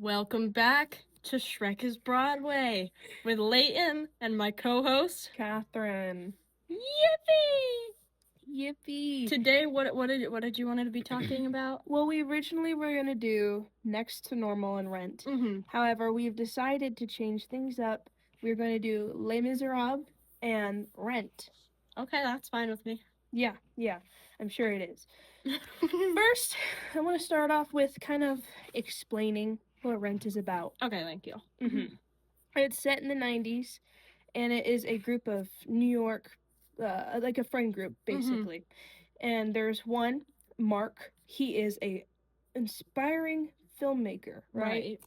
Welcome back to Shrek is Broadway with Leighton and my co-host Catherine. Yippee! Yippee! Today, what did you want to be talking about? Well, we originally were gonna do Next to Normal and Rent. Mm-hmm. However, we've decided to change things up. We're going to do Les Misérables and Rent. Okay, that's fine with me. Yeah, I'm sure it is. First, I want to start off with kind of explaining what Rent is about. Okay, thank you. Mm-hmm. It's set in the 90s, and it is a group of New York, like a friend group, basically. And there's one, Mark. He is a inspiring filmmaker, right?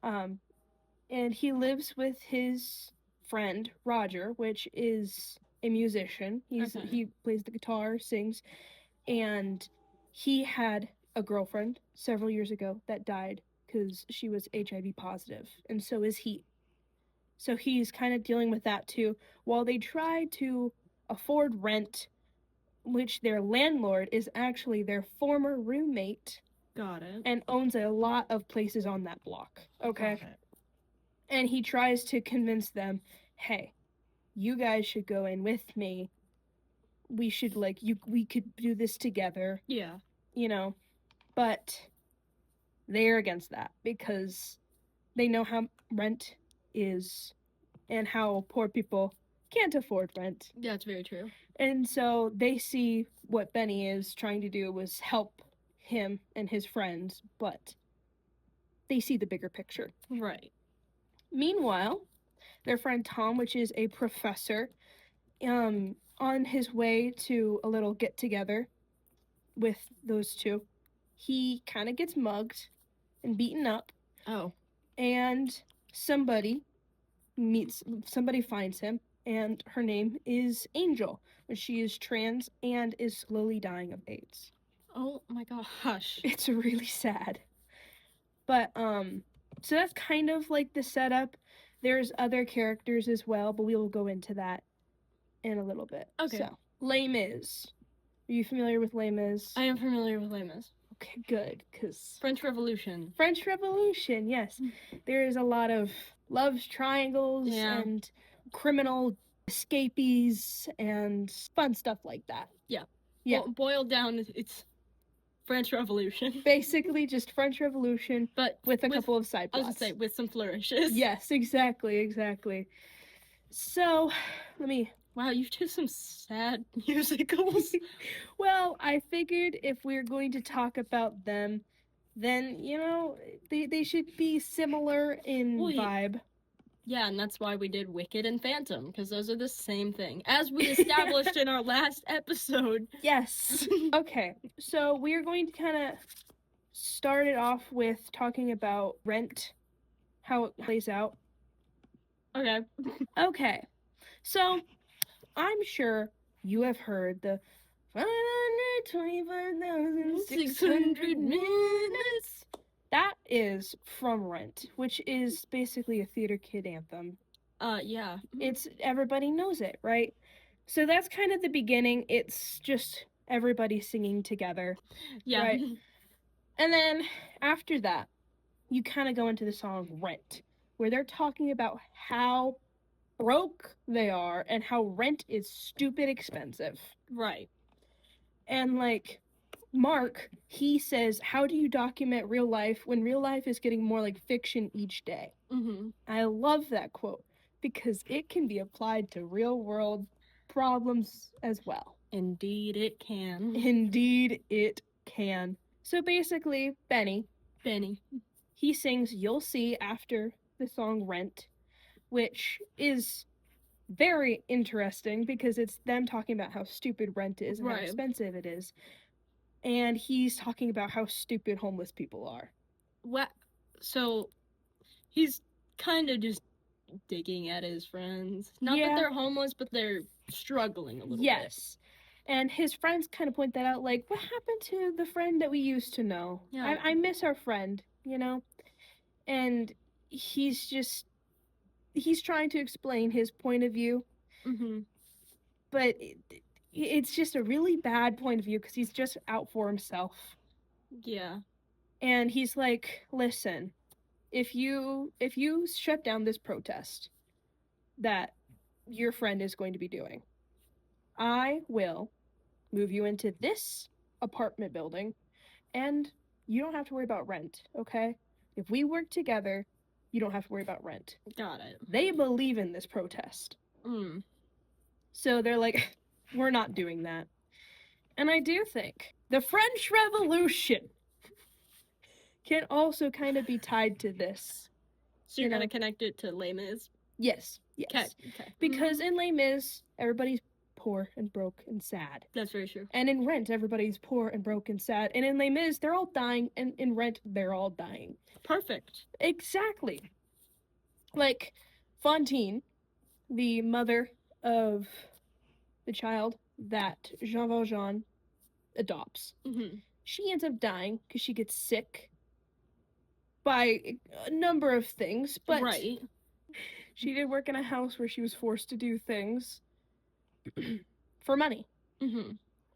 And he lives with his friend, Roger, which is a musician. He plays the guitar, sings, and he had a girlfriend several years ago that died because she was HIV positive, and so is he. So he's kind of dealing with that too, while they try to afford rent, which their landlord is actually their former roommate. Got it. And owns a lot of places on that block. Okay? Got it. And he tries to convince them, hey, you guys should go in with me. We should, we could do this together. Yeah. You know? But they're against that because they know how rent is and how poor people can't afford rent. That's very true. And so they see what Benny is trying to do was help him and his friends, but they see the bigger picture. Right. Meanwhile, their friend Tom, which is a professor, on his way to a little get-together with those two, he kind of gets mugged and beaten up. Oh. And somebody finds him, and her name is Angel, but she is trans and is slowly dying of AIDS. Oh my gosh. It's really sad. But, so that's kind of like the setup. There's other characters as well, but we will go into that in a little bit. Okay. So, Les Mis. Are you familiar with Les Mis? I am familiar with Les Mis. Okay, good, because... French Revolution, yes. There is a lot of love triangles and criminal escapees and fun stuff like that. Yeah. Yeah. Well, boiled down, it's French Revolution. Basically just French Revolution, but with a couple of side plots. I was gonna say, with some flourishes. Yes, exactly. So, Wow, you do some sad musicals. Well, I figured if we're going to talk about them, then, they should be similar in vibe. Yeah, and that's why we did Wicked and Phantom, because those are the same thing, as we established in our last episode. Yes. Okay, so we're going to kind of start it off with talking about Rent, how it plays out. Okay, so I'm sure you have heard the 525,600 minutes. That is from Rent, which is basically a theater kid anthem. Yeah. It's everybody knows it, right? So that's kind of the beginning. It's just everybody singing together. Yeah. Right? And then after that, you kind of go into the song Rent, where they're talking about how broke they are and how rent is stupid expensive. Right. And Mark, he says, how do you document real life when real life is getting more like fiction each day? I love that quote because it can be applied to real world problems as well. Indeed it can. Indeed it can. So basically, Benny, he sings You'll See after the song Rent, which is very interesting because it's them talking about how stupid rent is and how expensive it is. And he's talking about how stupid homeless people are. What? So he's kind of just digging at his friends. Not that they're homeless, but they're struggling a little bit. Yes. And his friends kind of point that out, like, what happened to the friend that we used to know? Yeah. I miss our friend, And he's trying to explain his point of view. But it's just a really bad point of view because he's just out for himself. Yeah. And he's like, listen, if you shut down this protest that your friend is going to be doing, I will move you into this apartment building, and you don't have to worry about rent, okay? If we work together, you don't have to worry about rent. Got it. They believe in this protest. So they're like, we're not doing that. And I do think the French Revolution can also kind of be tied to this. So you're going to connect it to Les Mis? Yes. Okay. Because in Les Mis, everybody's poor and broke and sad. That's very true. And in Rent, everybody's poor and broke and sad. And in Les Mis, they're all dying. And in Rent, they're all dying. Perfect. Exactly. Like Fantine, the mother of the child that Jean Valjean adopts. She ends up dying because she gets sick by a number of things, but she did work in a house where she was forced to do things for money.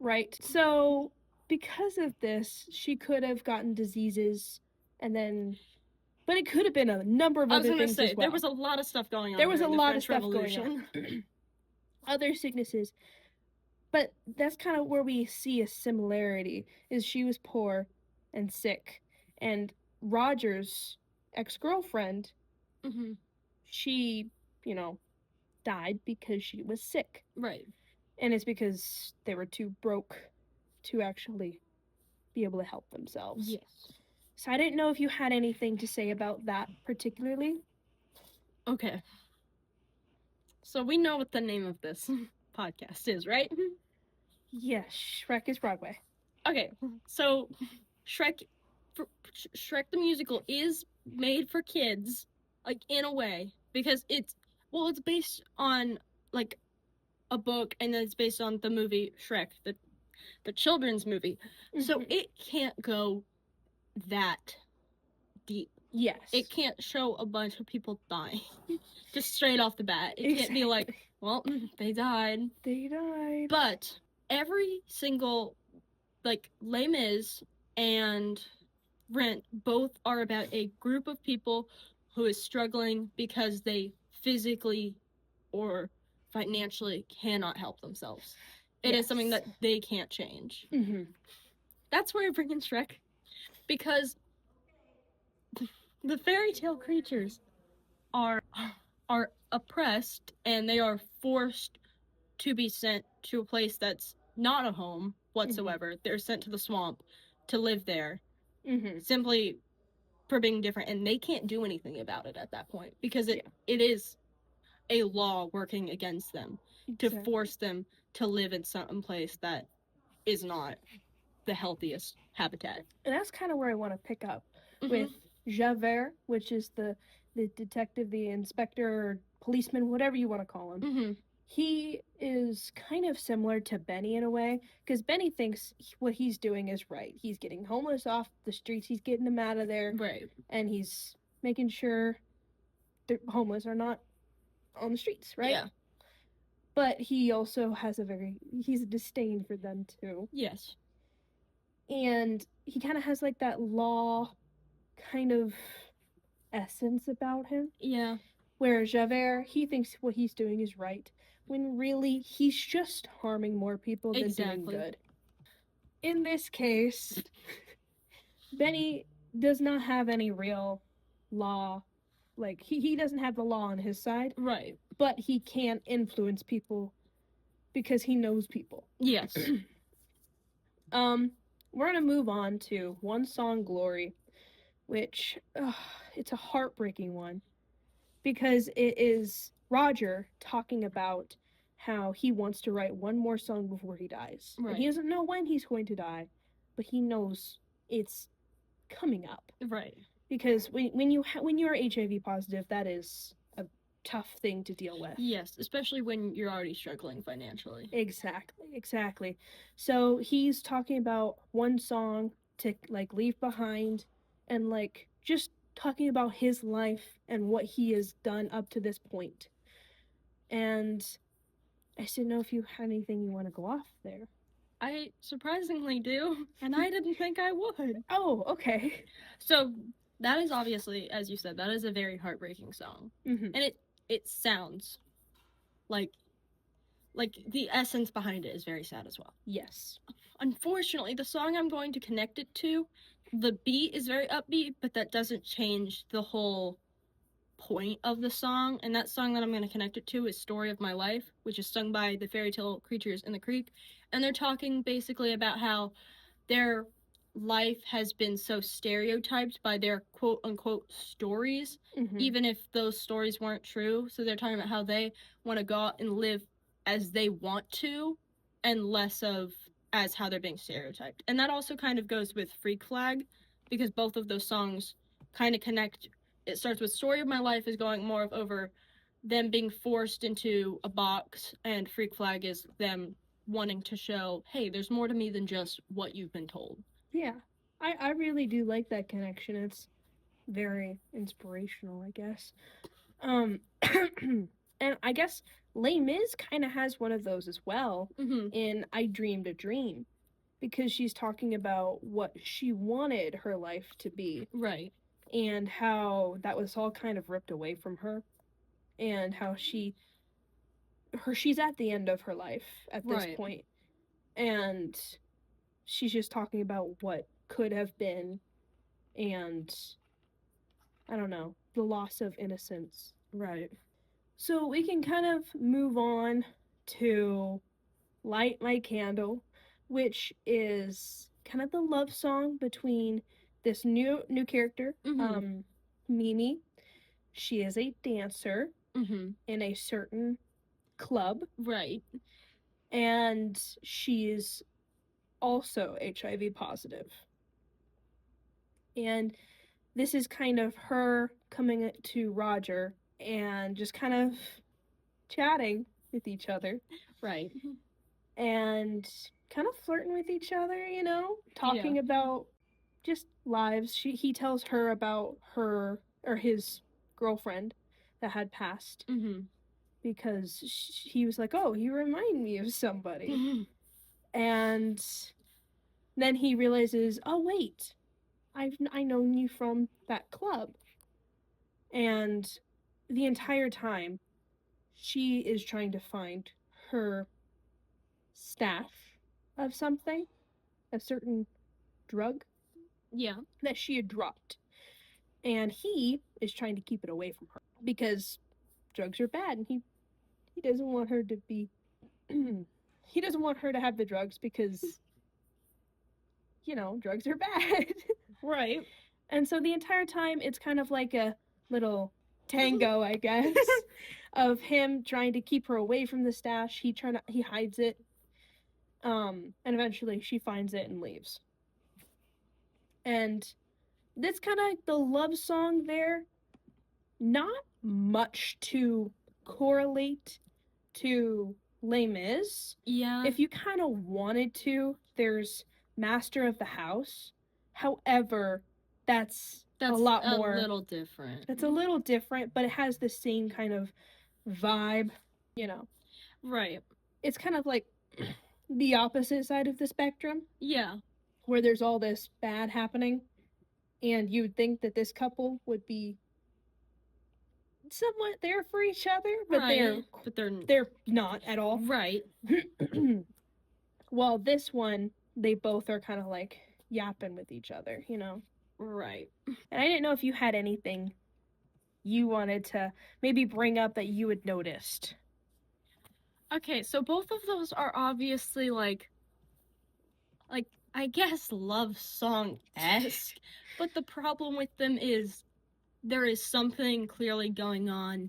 Right? So because of this, she could have gotten diseases and then... But it could have been a number of other things as well. There was a lot of stuff going on. There was a lot of stuff going on. Other sicknesses. But that's kind of where we see a similarity, is she was poor and sick. And Roger's ex-girlfriend, she, died because she was sick. Right. And it's because they were too broke to actually be able to help themselves. Yes. So I didn't know if you had anything to say about that particularly. Okay. So we know what the name of this podcast is, right? Yes, Shrek is Broadway. Okay, so Shrek the musical is made for kids, like, in a way, because it's based on, like, a book, and then it's based on the movie Shrek, the children's movie. So it can't go that deep. Yes. It can't show a bunch of people dying. Just straight off the bat. It can't be like, well, they died. They died. But every single, like, Les Mis and Rent both are about a group of people who is struggling because they physically or financially cannot help themselves. It is something that they can't change. That's where I bring in Shrek. Because the fairy tale creatures are oppressed, and they are forced to be sent to a place that's not a home whatsoever. They're sent to the swamp to live there, simply for being different, and they can't do anything about it at that point, because it is a law working against them to force them to live in some place that is not the healthiest habitat. And that's kind of where I want to pick up with Javert, which is the detective, the inspector, or policeman, whatever you want to call him. He is kind of similar to Benny in a way, because Benny thinks what he's doing is right. He's getting homeless off the streets, he's getting them out of there, right, and he's making sure the homeless are not on the streets, right? Yeah. But he also has he's a disdain for them too. Yes. And he kind of has like that law kind of essence about him. Yeah. Where Javert, he thinks what he's doing is right, when really he's just harming more people than doing good. In this case, Benny does not have any real law. Like, he doesn't have the law on his side. Right. But he can influence people because he knows people. Yes. We're going to move on to One Song Glory, which, it's a heartbreaking one, because it is Roger talking about how he wants to write one more song before he dies. Right. And he doesn't know when he's going to die, but he knows it's coming up. Right. Because when you are HIV positive, that is a tough thing to deal with. Yes, especially when you're already struggling financially. Exactly. So he's talking about one song to, like, leave behind, and, like, just talking about his life and what he has done up to this point. And I just didn't know if you had anything you want to go off there. I surprisingly do, and I didn't think I would. Oh, okay. So that is obviously, as you said, that is a very heartbreaking song. Mm-hmm. And it sounds like the essence behind it is very sad as well. Yes. Unfortunately, the song I'm going to connect it to, the beat is very upbeat, but that doesn't change the whole point of the song. And that song that I'm going to connect it to is Story of My Life, which is sung by the fairy tale creatures in the creek. And they're talking basically about how their life has been so stereotyped by their quote unquote stories, even if those stories weren't true. So they're talking about how they want to go out and live as they want to and less of as how they're being stereotyped. And that also kind of goes with Freak Flag, because both of those songs kind of connect. It starts with Story of My Life is going more of over them being forced into a box, and Freak Flag is them wanting to show, hey, there's more to me than just what you've been told. Yeah. I really do like that connection. It's very inspirational, I guess. And I guess Les Mis kind of has one of those as well in I Dreamed a Dream, because she's talking about what she wanted her life to be. Right. And how that was all kind of ripped away from her. And how she's at the end of her life at this point. And she's just talking about what could have been, and I don't know, the loss of innocence. Right. So we can kind of move on to Light My Candle, which is kind of the love song between this new character, Mimi. She is a dancer in a certain club. Right. And she's also HIV positive. And this is kind of her coming to Roger and just kind of chatting with each other. Right. And kind of flirting with each other, you know, talking about just lives. He tells her about her or his girlfriend that had passed. Because he was like, oh, you remind me of somebody. And then he realizes, oh, wait, I known you from that club. And the entire time, she is trying to find her stash of something, a certain drug. Yeah. That she had dropped. And he is trying to keep it away from her because drugs are bad, and he doesn't want her to be he doesn't want her to have the drugs because, you know, drugs are bad. Right. And so the entire time it's kind of like a little tango, I guess, of him trying to keep her away from the stash. He hides it. And eventually she finds it and leaves. And that's kind of the love song there. Not much to correlate to Les Mis. Yeah. If you kind of wanted to, there's Master of the House. However, that's a lot more. A little different. It's a little different, but it has the same kind of vibe, you know. Right. It's kind of like the opposite side of the spectrum. Yeah. Where there's all this bad happening, and you would think that this couple would be somewhat there for each other, but they're not at all. Right. Well, this one, they both are kind of like yapping with each other, you know. Right. And I didn't know if you had anything you wanted to maybe bring up that you had noticed. Okay, so both of those are obviously like I guess love song-esque, but the problem with them is there is something clearly going on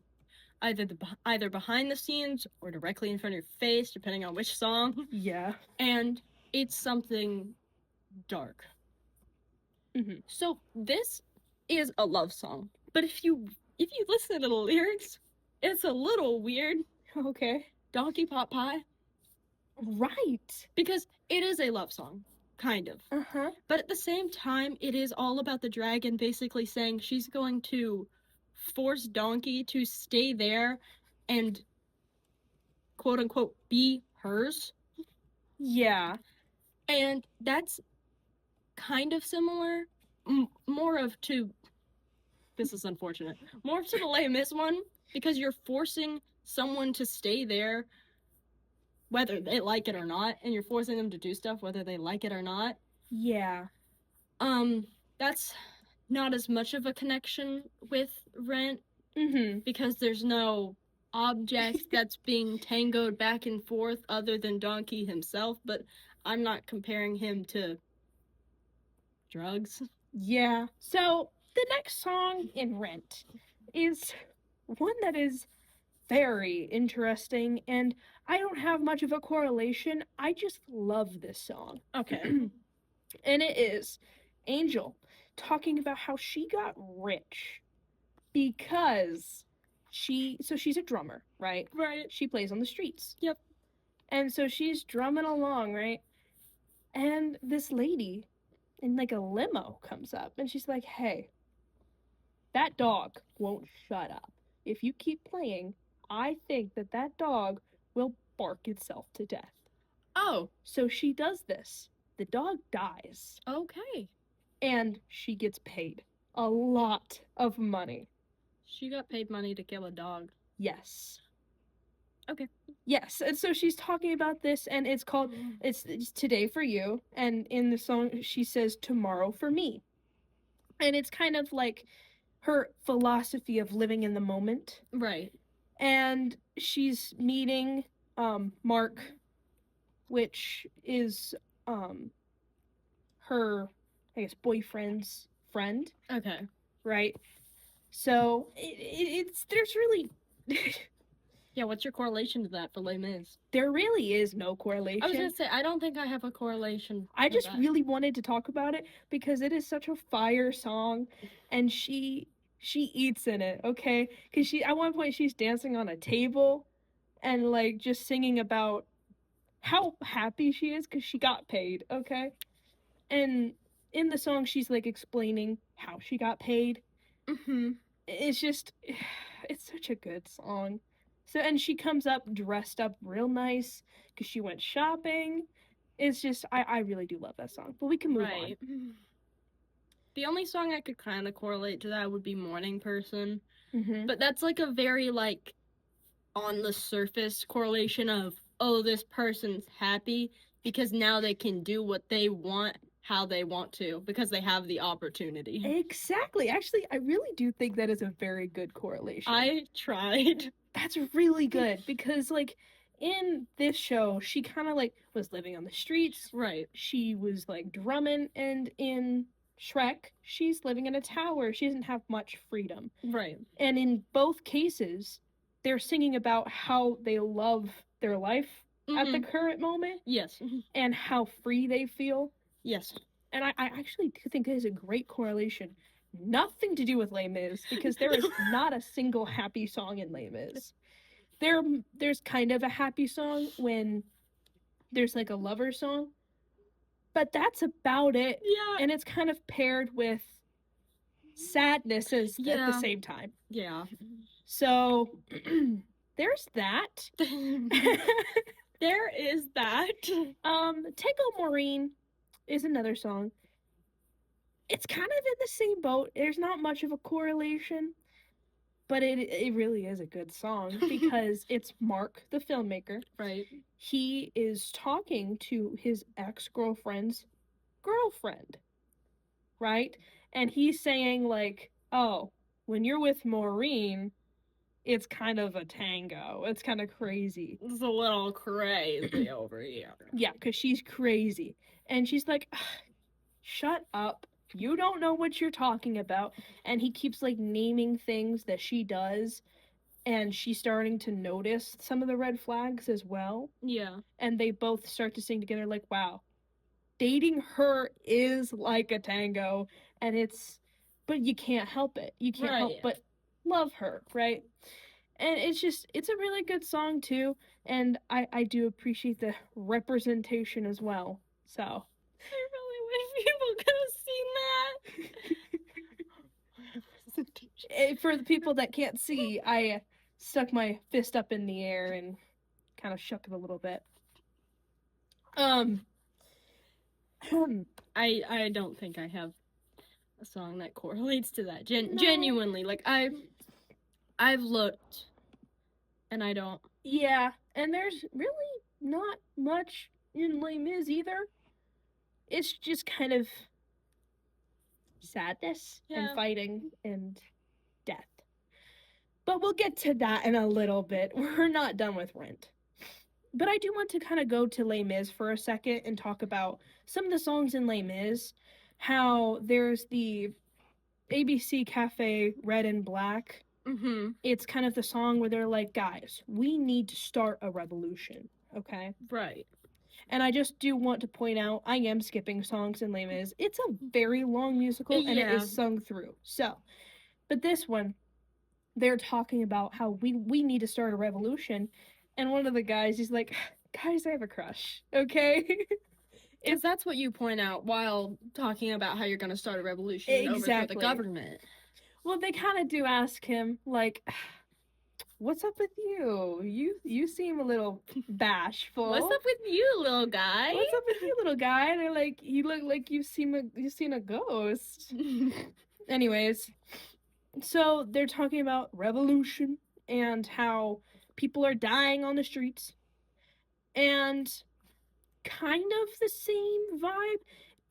either behind the scenes or directly in front of your face, depending on which song. Yeah. And it's something dark. So this is a love song, but if you listen to the lyrics, it's a little weird. Okay. Donkey Pot Pie. Right. Because it is a love song, kind of. But at the same time, it is all about the dragon basically saying she's going to force Donkey to stay there and quote unquote be hers. Yeah. And that's kind of similar, more of to this is unfortunate. More to the Les Mis one, because you're forcing someone to stay there whether they like it or not, and you're forcing them to do stuff whether they like it or not. Yeah. That's not as much of a connection with Rent Mm-hmm. because there's no object that's being tangoed back and forth other than Donkey himself, but I'm not comparing him to drugs. Yeah. So the next song in Rent is one that is very interesting, and I don't have much of a correlation. I just love this song. Okay. And it is Angel talking about how she got rich because she's a drummer, right? Right. She plays on the streets. Yep. And so she's drumming along, right? And this lady in like a limo comes up and she's like, "Hey, that dog won't shut up. If you keep playing, I think that dog will bark itself to death." Oh. So she does this. The dog dies. Okay. And she gets paid a lot of money. She got paid money to kill a dog. Yes. Okay. Yes, and so she's talking about this, and it's called it's Today for You, and in the song she says Tomorrow for Me. And it's kind of like her philosophy of living in the moment. Right. And she's meeting Mark, which is her, I guess, boyfriend's friend. Okay. Right? So it's there's really yeah, what's your correlation to that for Les Mis? There really is no correlation. I was gonna say I don't think I have a correlation. I just really wanted to talk about it because it is such a fire song, and she eats in it, okay? Because she at one point she's dancing on a table, and like just singing about how happy she is because she got paid, okay? And in the song she's like explaining how she got paid. It's just it's such a good song. So, and she comes up dressed up real nice because she went shopping. It's just I really do love that song, but we can move on. The only song I could kind of correlate to that would be Morning Person, but that's like a very like on the surface correlation of, oh, this person's happy because now they can do what they want how they want to because they have the opportunity. Exactly. Actually, I really do think that is a very good correlation. I tried. That's really good because like in this show, she kind of like was living on the streets. Right. She was like drumming, and in Shrek, she's living in a tower. She doesn't have much freedom. Right. And in both cases, they're singing about how they love their life at the current moment. Yes. And how free they feel. Yes. And I actually do think that is a great correlation. Nothing to do with Les Mis, because there is not a single happy song in Les Mis. There's kind of a happy song when there's like a lover song, but that's about it. Yeah. And it's kind of paired with sadness at the same time. Yeah. So there's that. There is that. Tango Maureen is another song. It's kind of in the same boat. There's not much of a correlation, but it really is a good song because it's Mark, the filmmaker. Right. He is talking to his ex-girlfriend's girlfriend, right? And he's saying like, oh, when you're with Maureen, it's kind of a tango. It's kind of crazy. It's a little crazy over here. Yeah, because she's crazy. And she's like, shut up. You don't know what you're talking about. And he keeps like naming things that she does. And she's starting to notice some of the red flags as well. Yeah. And they both start to sing together like, wow, dating her is like a tango. And but you can't help it. You can't help but love her, right? And it's a really good song too. And I do appreciate the representation as well. So I really wish people could have seen that. For the people that can't see, I stuck my fist up in the air and kind of shook it a little bit. I don't think I have a song that correlates to that. No. Genuinely, like I've looked, and I don't. Yeah, and there's really not much in Les Mis either. It's just kind of sadness and fighting and death. But we'll get to that in a little bit. We're not done with Rent. But I do want to kind of go to Les Mis for a second and talk about some of the songs in Les Mis. How there's the ABC Cafe Red and Black. Mm-hmm. It's kind of the song where they're like, guys, we need to start a revolution. Okay? Right. And I just do want to point out, I am skipping songs in Les Mis. It's a very long musical, and it is sung through. So, but this one, they're talking about how we need to start a revolution. And one of the guys, he's like, guys, I have a crush, okay? Because that's what you point out while talking about how you're going to start a revolution and overthrow the government. Well, they kind of do ask him, like, what's up with you? You seem a little bashful. What's up with you, little guy? What's up with you, little guy? And they're like, you look like you've seen a ghost. Anyways, so they're talking about revolution and how people are dying on the streets. And kind of the same vibe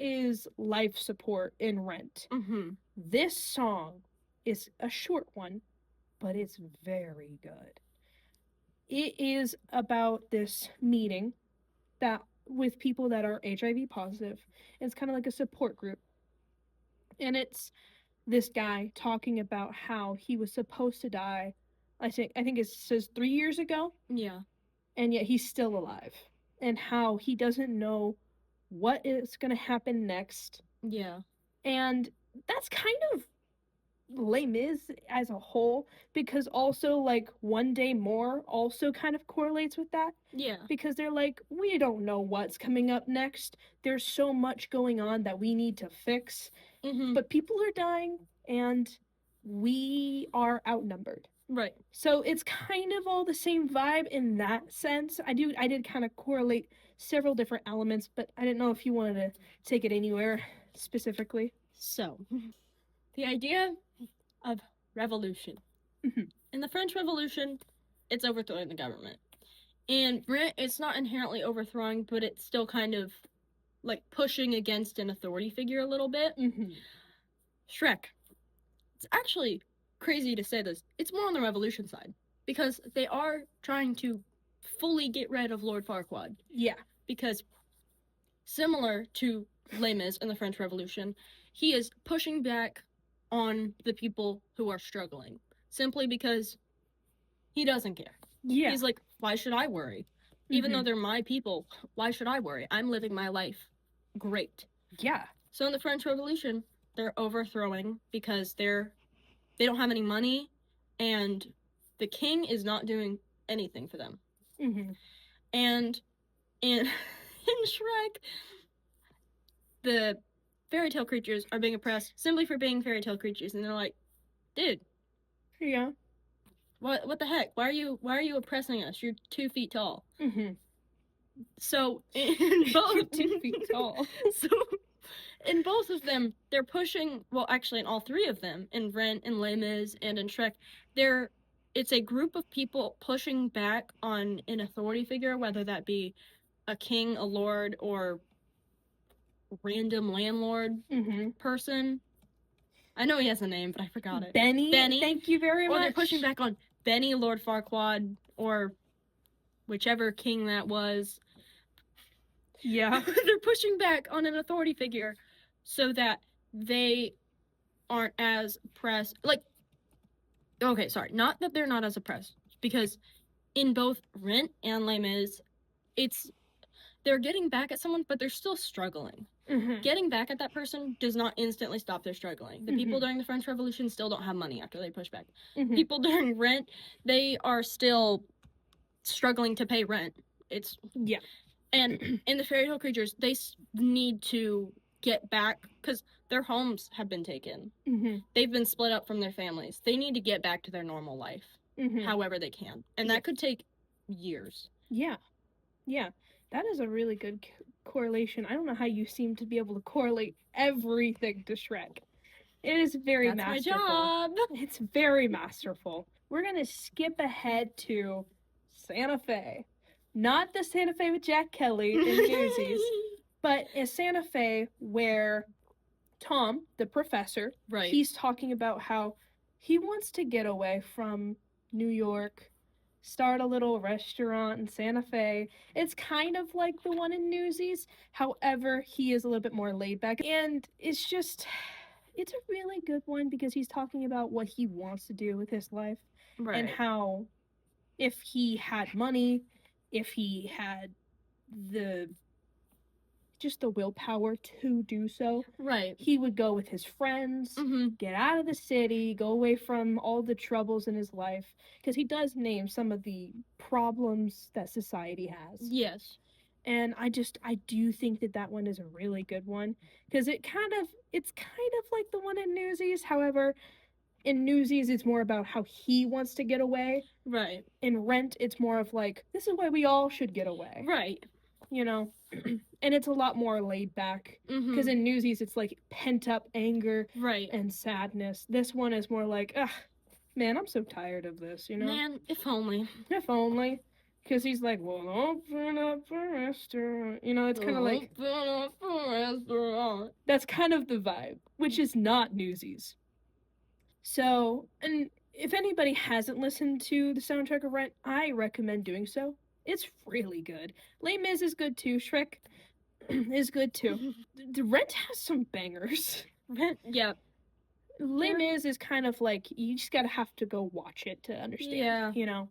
is life support in Rent. Mm-hmm. This song is a short one, but it's very good. It is about this meeting that with people that are HIV positive. It's kind of like a support group. And it's this guy talking about how he was supposed to die. I think it says 3 years ago. Yeah. And yet he's still alive. And how he doesn't know what is going to happen next. Yeah. And that's kind of Les Mis as a whole, because also like One Day More also kind of correlates with that. Yeah. Because they're like, we don't know what's coming up next. There's so much going on that we need to fix. Mm-hmm. But people are dying and we are outnumbered. Right. So it's kind of all the same vibe in that sense. I did kind of correlate several different elements, but I didn't know if you wanted to take it anywhere specifically. So, the idea of revolution. Mm-hmm. In the French Revolution, it's overthrowing the government. And it's not inherently overthrowing, but it's still kind of like pushing against an authority figure a little bit. Mm-hmm. Shrek. It's actually crazy to say this. It's more on the revolution side because they are trying to fully get rid of Lord Farquaad. Yeah. Because similar to Les Mis in the French Revolution, he is pushing back on the people who are struggling simply because he doesn't care. Yeah. He's like, why should I worry? Even though they're my people, why should I worry? I'm living my life great. Yeah. So in the French Revolution, they're overthrowing because they don't have any money and the king is not doing anything for them. Mm-hmm. And in Shrek, the fairy tale creatures are being oppressed simply for being fairy tale creatures, and they're like, dude, yeah, what the heck? Why are you oppressing us? You're 2 feet tall. Mm-hmm. So in both 2 feet tall. So in both of them, they're pushing. Well, actually, in all 3 of them, in Rent, in Les Mis, and in Shrek, it's a group of people pushing back on an authority figure, whether that be a king, a lord, or random landlord person. I know he has a name, but I forgot it. Benny. Thank you very much. Or they're pushing back on Benny, Lord Farquaad, or whichever king that was. Yeah. They're pushing back on an authority figure so that they aren't as oppressed. Like, okay, sorry. Not that they're not as oppressed, because in both Rent and Les Mis, they're getting back at someone, but they're still struggling. Mm-hmm. Getting back at that person does not instantly stop their struggling. The people during the French Revolution still don't have money after they push back. Mm-hmm. People during Rent, they are still struggling to pay rent. Yeah. And in the fairy tale creatures, they need to get back because their homes have been taken. Mm-hmm. They've been split up from their families. They need to get back to their normal life, however they can. And that could take years. Yeah. Yeah. That is a really good correlation. I don't know how you seem to be able to correlate everything to Shrek. It is very That's masterful. my job. It's very masterful. We're gonna skip ahead to Santa Fe. Not the Santa Fe with Jack Kelly in Newsies, but a Santa Fe where Tom, the professor, Right. he's talking about how he wants to get away from New York, start a little restaurant in Santa Fe. It's kind of like the one in Newsies. However, he is a little bit more laid back. And it's just, it's a really good one because he's talking about what he wants to do with his life. Right. And how if he had money, if he had the just the willpower to do so, right, he would go with his friends, get out of the city, go away from all the troubles in his life, because he does name some of the problems that society has. Yes. And I do think that one is a really good one, because it's kind of like the one in Newsies. However, in Newsies, it's more about how he wants to get away. Right. In Rent, it's more of like, this is why we all should get away. Right. You know? And it's a lot more laid back. Because in Newsies, it's like pent up anger and sadness. This one is more like, ugh, man, I'm so tired of this, you know? Man, if only. If only. Because he's like, well, open up a restaurant. You know, it's kind of like. Open up a restaurant. That's kind of the vibe, which is not Newsies. So, and if anybody hasn't listened to the soundtrack of Rent, I recommend doing so. It's really good. Les Mis is good too. Shrek is good too. The Rent has some bangers. Rent, yeah. Les Mis is kind of like, you just gotta have to go watch it to understand, you know?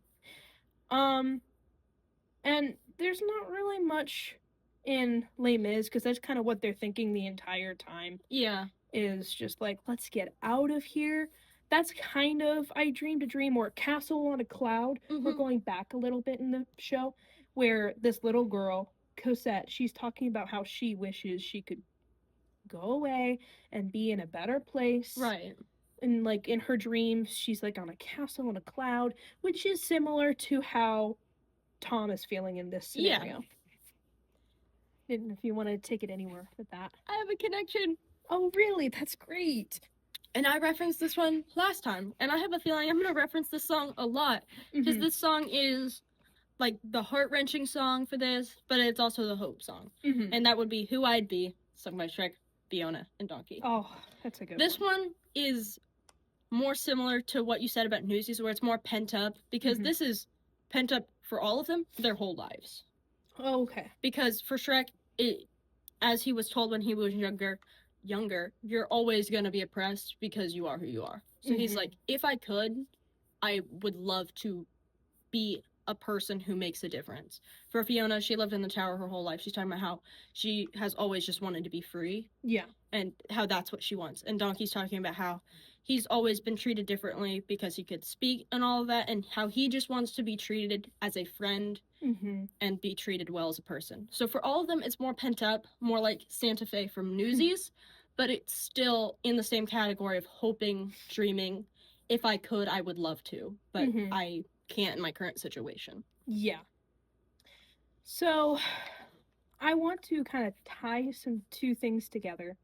And there's not really much in Les Mis, because that's kind of what they're thinking the entire time. Yeah. Is just like, let's get out of here. That's kind of I Dreamed a Dream or Castle on a Cloud. We're going back a little bit in the show, where this little girl, Cosette, she's talking about how she wishes she could go away and be in a better place. Right. And like in her dreams, she's like on a castle on a cloud, which is similar to how Tom is feeling in this scenario. Yeah. And if you want to take it anywhere with that. I have a connection. Oh, really? That's great. And I referenced this one last time, and I have a feeling I'm going to reference this song a lot, because this song is like the heart-wrenching song for this, but it's also the hope song. And that would be Who I'd Be, sung by Shrek, Fiona, and Donkey. Oh, that's a good one. This one is more similar to what you said about Newsies, where it's more pent up, because this is pent up for all of them, their whole lives. Oh, okay. Because for Shrek, as he was told when he was younger, you're always going to be oppressed because you are who you are. So he's like, if I could, I would love to be a person who makes a difference. For Fiona, she lived in the tower her whole life. She's talking about how she has always just wanted to be free. Yeah. And how that's what she wants. And Donkey's talking about how he's always been treated differently because he could speak and all of that, and how he just wants to be treated as a friend and be treated well as a person. So for all of them, it's more pent up, more like Santa Fe from Newsies, but it's still in the same category of hoping, dreaming. If I could, I would love to, but I can't in my current situation. Yeah. So I want to kind of tie two things together.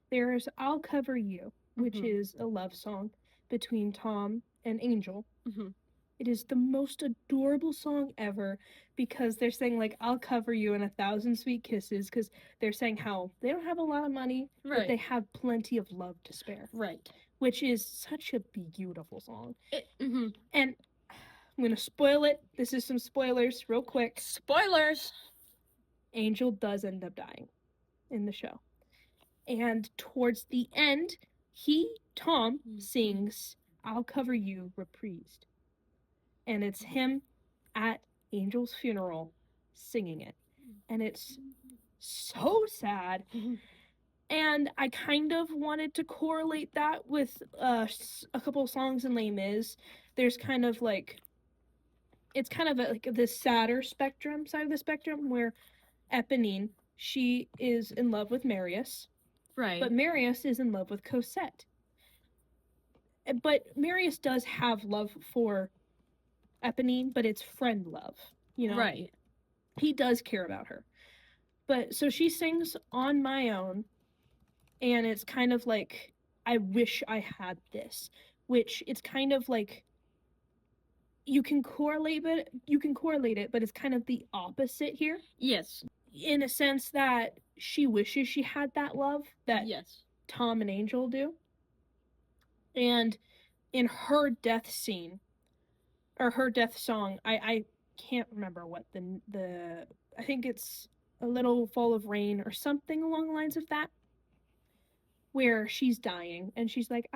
There's I'll Cover You, which is a love song between Tom and Angel. It is the most adorable song ever, because they're saying like, I'll cover you in 1,000 sweet kisses, because they're saying how they don't have a lot of money, but they have plenty of love to spare. Right. Which is such a beautiful song. And I'm going to spoil it. This is some spoilers real quick. Spoilers! Angel does end up dying in the show. And towards the end, Tom, sings I'll Cover You reprised. And it's him at Angel's funeral singing it. And it's so sad. And I kind of wanted to correlate that with a couple of songs in Les Mis. There's kind of like, it's kind of like the sadder side of the spectrum, where Eponine, she is in love with Marius. Right. But Marius is in love with Cosette. But Marius does have love for Eponine, but it's friend love, you know? Right. He does care about her. But so she sings On My Own, and it's kind of like I wish I had this, which it's kind of like you can correlate it, but it's kind of the opposite here. Yes. In a sense that she wishes she had that love that Yes. Tom and Angel do. And in her death scene, or her death song, I can't remember what the I think it's A Little Fall of Rain or something along the lines of that, where she's dying and she's like,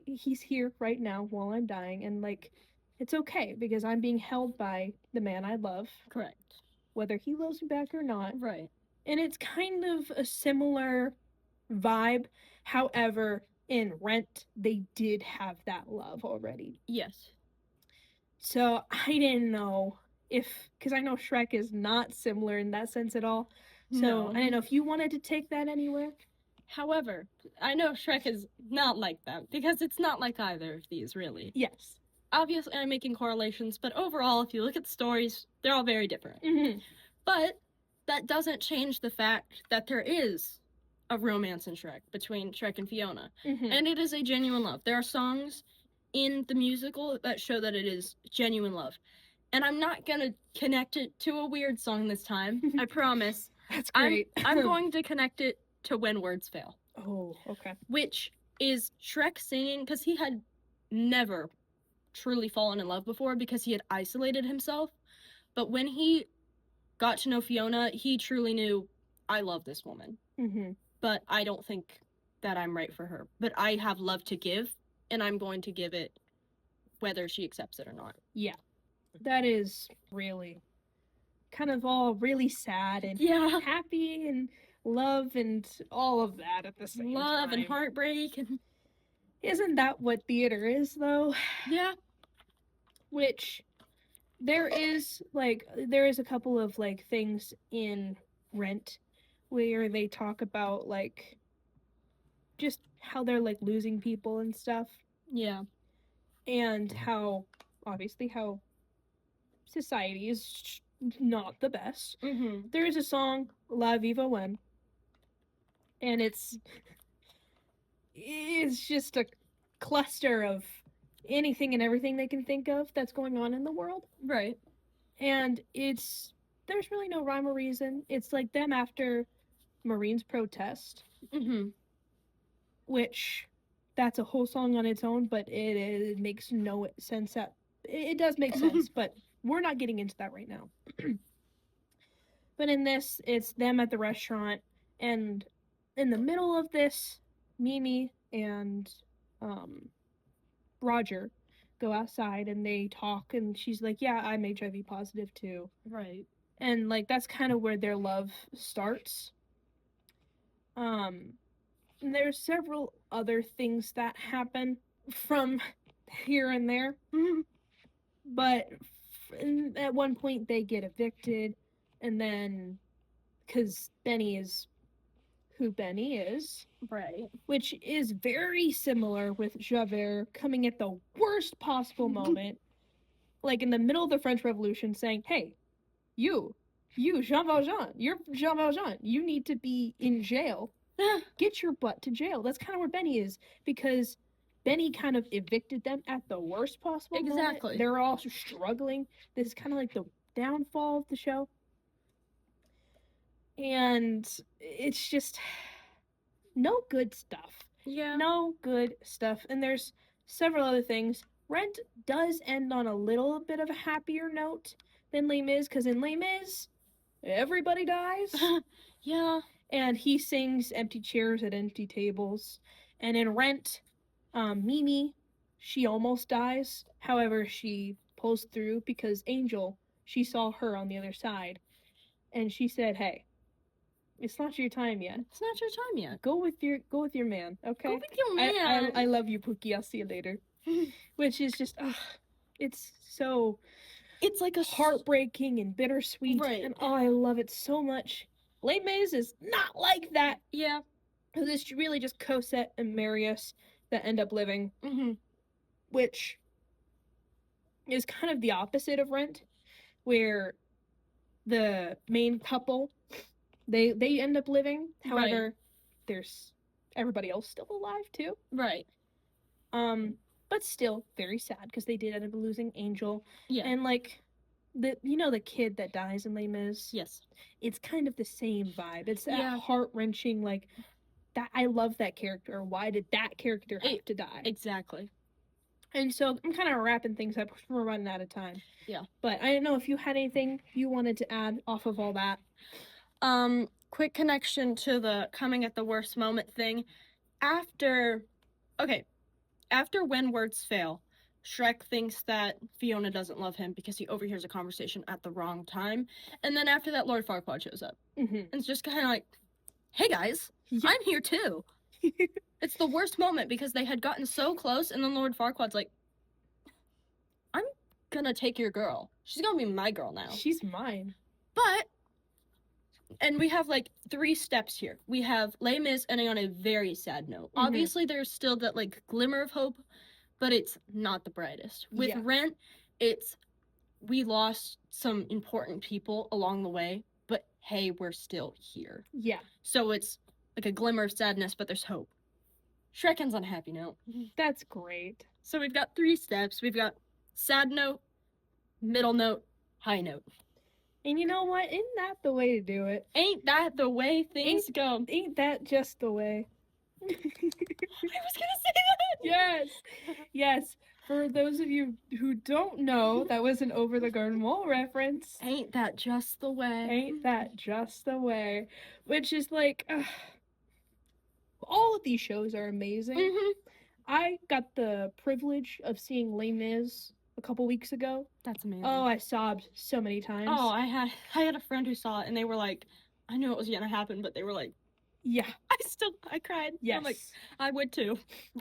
he's here right now while I'm dying, and like it's okay because I'm being held by the man I love. Correct. Whether he loves me back or not. Right. And it's kind of a similar vibe. However, in Rent, they did have that love already. Yes. So I didn't know if, because I know Shrek is not similar in that sense at all. So No. I didn't know if you wanted to take that anywhere. However, I know Shrek is not like that because it's not like either of these, really. Yes. Obviously, I'm making correlations, but overall, if you look at the stories, they're all very different. Mm-hmm. But that doesn't change the fact that there is a romance in Shrek between Shrek and Fiona. Mm-hmm. And it is a genuine love. There are songs in the musical that show that it is genuine love. And I'm not going to connect it to a weird song this time. I promise. That's great. I'm going to connect it to When Words Fail. Oh, okay. Which is Shrek singing, because he had never truly fallen in love before because he had isolated himself. But when he got to know Fiona, he truly knew, I love this woman. Mm-hmm. But I don't think that I'm right for her. But I have love to give, and I'm going to give it whether she accepts it or not. Yeah. That is really kind of all really sad and happy and love and all of that at the same time. Love and heartbreak. And isn't that what theater is, though? Yeah. Which there is a couple of like things in Rent where they talk about like just how they're like losing people and stuff. Yeah. And how society is not the best. Mm-hmm. There is a song, La Viva When, and it's just a cluster of anything and everything they can think of that's going on in the world. Right. And there's really no rhyme or reason. It's like them after Marines protest. Mm-hmm. Which, that's a whole song on its own, but it makes no sense. It does make sense, but we're not getting into that right now. But in this, it's them at the restaurant, and in the middle of this, Mimi and Roger go outside and they talk, and she's like, yeah, I'm HIV positive too. Right. And like that's kind of where their love starts. And there's several other things that happen from here and there. But at one point they get evicted, and then because Benny is who Benny is, right, which is very similar with Javert coming at the worst possible moment, like in the middle of the French Revolution, saying, "Hey, you, Jean Valjean, you're Jean Valjean. You need to be in jail. Get your butt to jail." That's kind of where Benny is, because Benny kind of evicted them at the worst possible moment. Exactly. They're all struggling. This is kind of like the downfall of the show. And it's just no good stuff. Yeah. No good stuff. And there's several other things. Rent does end on a little bit of a happier note than Les Mis, because in Les Mis, everybody dies. Yeah. And he sings empty chairs at empty tables. And in Rent, Mimi, she almost dies. However, she pulls through because Angel, she saw her on the other side. And she said, hey, it's not your time yet. It's not your time yet. Go with your man, okay? Go with your man. I love you, Pookie. I'll see you later. Which is just, it's so... It's like a heartbreaking and bittersweet. Right. And I love it so much. Les Mis is not like that. Yeah. Because it's really just Cosette and Marius that end up living. Mm-hmm. Which is kind of the opposite of Rent, where the main couple, they end up living. However, there's everybody else still alive too. Right. But still very sad because they did end up losing Angel. Yeah. And like the kid that dies in Les Mis. Yes. It's kind of the same vibe. It's that Yeah. heart-wrenching, like, that I love that character. Why did that character have to die? Exactly. And so I'm kind of wrapping things up. We're running out of time. Yeah. But I don't know if you had anything you wanted to add off of all that. Quick connection to the coming at the worst moment thing. After When Words Fail, Shrek thinks that Fiona doesn't love him because he overhears a conversation at the wrong time. And then after that, Lord Farquaad shows up. Mm-hmm. And it's just kind of like, hey guys, I'm here too. It's the worst moment because they had gotten so close, and then Lord Farquaad's like, I'm gonna take your girl. She's gonna be my girl now. She's mine. But, and we have like 3 steps here. We have Les Mis ending on a very sad note. Mm-hmm. Obviously, there's still that like glimmer of hope, but it's not the brightest. With Rent, it's we lost some important people along the way, but hey, we're still here. Yeah. So it's like a glimmer of sadness, but there's hope. Shrek ends on a happy note. That's great. So we've got 3 steps. We've got sad note, middle note, high note. And you know what? Ain't that the way to do it? Ain't that the way things go? Ain't that just the way? I was gonna say that! Yes! Yes. For those of you who don't know, that was an Over the Garden Wall reference. Ain't that just the way? Ain't that just the way? Which is like, all of these shows are amazing. Mm-hmm. I got the privilege of seeing Les Mis a couple weeks ago. That's amazing. Oh, I sobbed so many times. Oh, I had a friend who saw it, and they were like, I knew it was gonna happen, but they were like, yeah. I cried. Yes. I'm like, I would too.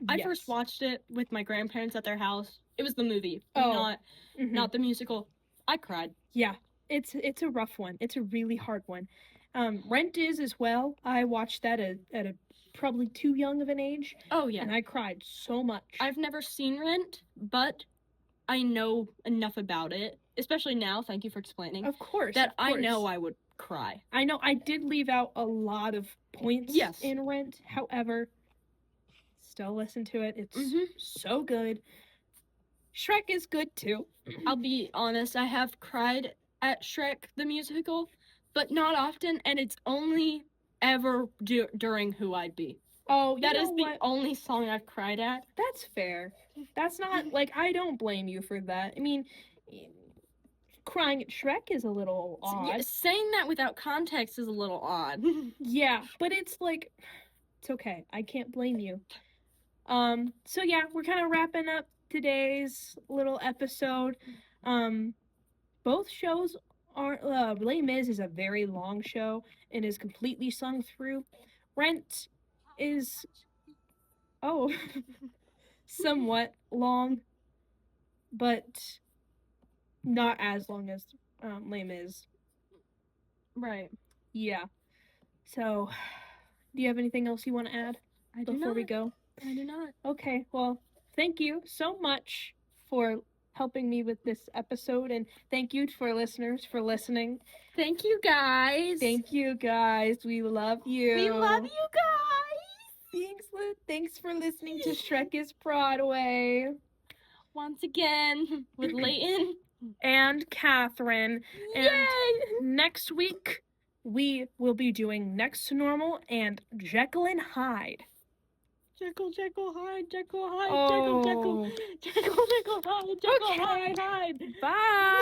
I first watched it with my grandparents at their house. It was the movie, not the musical. I cried. Yeah, it's a rough one. It's a really hard one. Rent is as well. I watched that at a probably too young of an age. Oh, yeah. And I cried so much. I've never seen Rent, but I know enough about it, especially now, thank you for explaining. Of course. I know I would cry. I know I did leave out a lot of points in Rent. However, still listen to it. It's so good. Shrek is good too. I'll be honest, I have cried at Shrek the musical, but not often, and it's only ever during Who I'd Be. Oh, that is the only song I've cried at. That's fair. That's not, like, I don't blame you for that. I mean, crying at Shrek is a little odd. Yeah, saying that without context is a little odd. Yeah, but it's like, it's okay. I can't blame you. So yeah, we're kind of wrapping up today's little episode. Both shows are, Les Mis is a very long show and is completely sung through. Rent is, somewhat long, but not as long as Les Mis. Right. Yeah. So, do you have anything else you want to add before we go? I do not. Okay, well, thank you so much for helping me with this episode, and thank you for listeners for listening. Thank you, guys. Thank you, guys. We love you. We love you guys. Thanks for listening to Shrek is Broadway. Once again, with Leighton and Catherine. Yay! And next week, we will be doing Next to Normal and Jekyll and Hyde. Jekyll, Hyde, Jekyll, Hyde, Jekyll, Hyde, Jekyll, Bye.